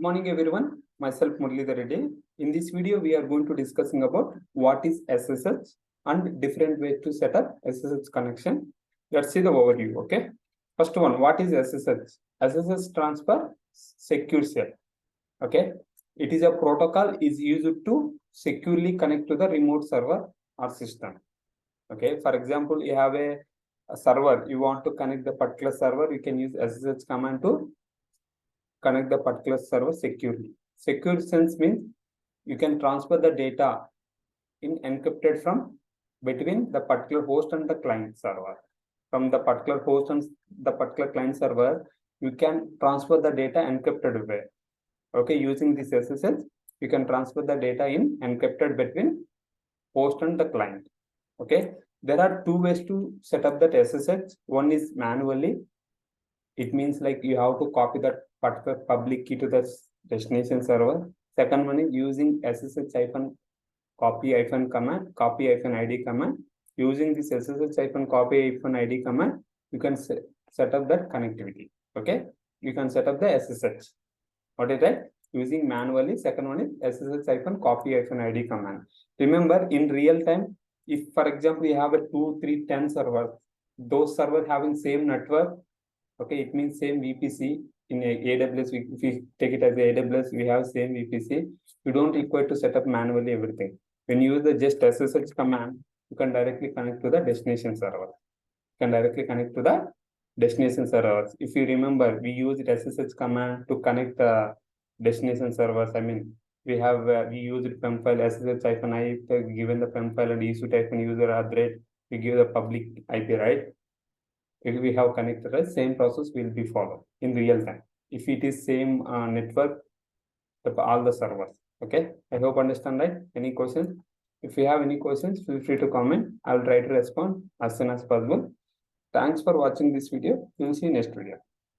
morning everyone, myself Muralidhara Reddy. In this video, we are going to discussing about what is SSH and different ways to set up SSH connection. Let's see the overview, okay? First one, what is SSH? SSH stands for secure shell, okay? It is a protocol is used to securely connect to the remote server or system, okay? For example, you have a server, you want to connect the particular server, you can use SSH command to connect the particular server securely. Secure sense means you can transfer the data in encrypted from between the particular host and the client server. From the particular host and the particular client server, you can transfer the data encrypted way. Okay, using this SSH, you can transfer the data in encrypted between host and the client. Okay, there are two ways to set up that SSH. One is manually. It means like you have to copy that particular public key to the destination server. Second one is using SSH-copy- command, copy-id command. Using this SSH-copy-id command, you can set up that connectivity. Okay, you can set up the SSH. What is that? Using manually. Second one is SSH-copy-id command. Remember, in real time, if for example you have a 2, 3, 10 servers, those servers having same network. Okay, it means same VPC. In AWS, if we take it as AWS, we have same VPC. You don't require to set up manually everything. When you use the just SSH command, you can directly connect to the destination server. You can directly connect to the destination servers. If you remember, we used SSH command to connect the destination servers. I mean, we have we used PEM file SSH-i, given the PEM file and issue-user address, we give the public IP, right? If we have connected, the same process will be followed in real time. If it is same network, all the servers. Okay, I hope understand, right? Any questions? If you have any questions, feel free to comment. I will try to respond as soon as possible. Thanks for watching this video. We will see you next video.